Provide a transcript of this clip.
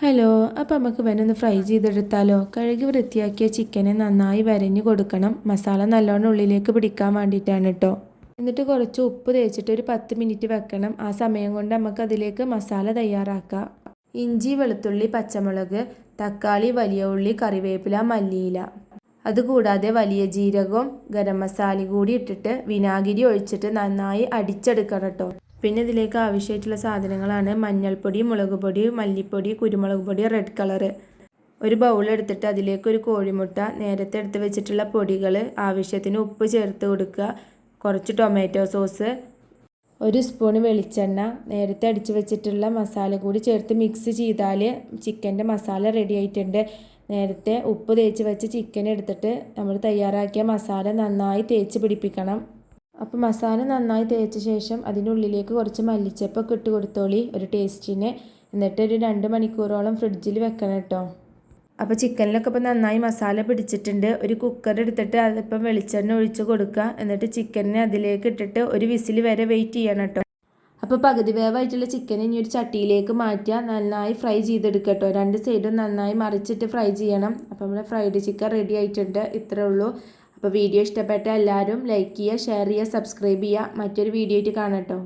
Hello, അപ്പോൾ നമുക്ക് ഇവനൊന്ന് fry ചെയ്തെടുത്താലോ? കഴുകി വൃത്തിയാക്കിയ ചിക്കനെ നന്നായി വരഞ്ഞു കൊടുക്കണം. മസാല നല്ലോണം ഉള്ളിലേക്ക് പിടിക്കാൻ വേണ്ടിയിട്ടാണ് കേട്ടോ. എന്നിട്ട് കുറച്ച് ഉപ്പ് തേച്ചിട്ട് ഒരു 10 മിനിറ്റ് വെക്കണം. ആ സമയം കൊണ്ട് നമുക്ക് അതിലേക്ക് മസാല തയ്യാറാക്കാം. ഇഞ്ചി, വെളുത്തുള്ളി, പച്ചമുളക്, തക്കാളി, വലിയ ഉള്ളി, കറിവേപ്പില, മല്ലിയില. അതുകൂടാതെ വലിയ ജീരകവും ഗരം മസാലയും കൂടി ഇട്ടിട്ട് വിനാഗിരി ഒഴിച്ചിട്ട് നന്നായി അടിച്ചെടുക്കണം കേട്ടോ. പിന്നെ ഇതിലേക്ക് ആവശ്യമായിട്ടുള്ള സാധനങ്ങളാണ് മഞ്ഞൾപ്പൊടി, മുളക് പൊടി, മല്ലിപ്പൊടി, കുരുമുളക് പൊടി, റെഡ് കളറ്. ഒരു ബൗൾ എടുത്തിട്ട് അതിലേക്ക് ഒരു കോഴിമുട്ട, നേരത്തെ എടുത്ത് വെച്ചിട്ടുള്ള പൊടികൾ, ആവശ്യത്തിന് ഉപ്പ് ചേർത്ത് കൊടുക്കുക, കുറച്ച് ടൊമാറ്റോ സോസ്, ഒരു സ്പൂൺ വെളിച്ചെണ്ണ, നേരത്തെ അടിച്ച് വെച്ചിട്ടുള്ള മസാല കൂടി ചേർത്ത് മിക്സ് ചെയ്താൽ ചിക്കൻ്റെ മസാല റെഡി ആയിട്ടുണ്ട്. നേരത്തെ ഉപ്പ് തേച്ച് വെച്ച് ചിക്കൻ എടുത്തിട്ട് നമ്മൾ തയ്യാറാക്കിയ മസാല നന്നായി തേച്ച് പിടിപ്പിക്കണം. അപ്പോൾ മസാല നന്നായി തേച്ച ശേഷം അതിനുള്ളിലേക്ക് കുറച്ച് മല്ലിച്ചപ്പൊക്കെ ഇട്ട് കൊടുത്തോളി ഒരു ടേസ്റ്റിന്. എന്നിട്ട് ഒരു 2 മണിക്കൂറോളം ഫ്രിഡ്ജിൽ വെക്കണം കേട്ടോ. അപ്പോൾ ചിക്കനിലൊക്കെ ഇപ്പോൾ നന്നായി മസാല പിടിച്ചിട്ടുണ്ട്. ഒരു കുക്കർ എടുത്തിട്ട് അതിപ്പം വെളിച്ചെണ്ണ ഒഴിച്ച് കൊടുക്കുക. എന്നിട്ട് ചിക്കനെ അതിലേക്ക് ഇട്ടിട്ട് ഒരു വിസിൽ വരെ വെയിറ്റ് ചെയ്യണം കേട്ടോ. അപ്പോൾ പകുതി വേവായിട്ടുള്ള ചിക്കൻ ഇനി ഒരു ചട്ടിയിലേക്ക് മാറ്റുക. നന്നായി ഫ്രൈ ചെയ്തെടുക്കുക കേട്ടോ. 2 സൈഡും നന്നായി മറിച്ചിട്ട് ഫ്രൈ ചെയ്യണം. അപ്പോൾ നമ്മുടെ ഫ്രൈഡ് ചിക്കൻ റെഡി ആയിട്ടുണ്ട്. ഇത്രേ ഉള്ളൂ. അപ്പോൾ വീഡിയോ ഇഷ്ടപ്പെട്ട എല്ലാവരും ലൈക്ക് ചെയ്യുക, ഷെയർ ചെയ്യുക, സബ്സ്ക്രൈബ് ചെയ്യുക. മറ്റൊരു വീഡിയോ ആയിട്ട് കാണാം കേട്ടോ.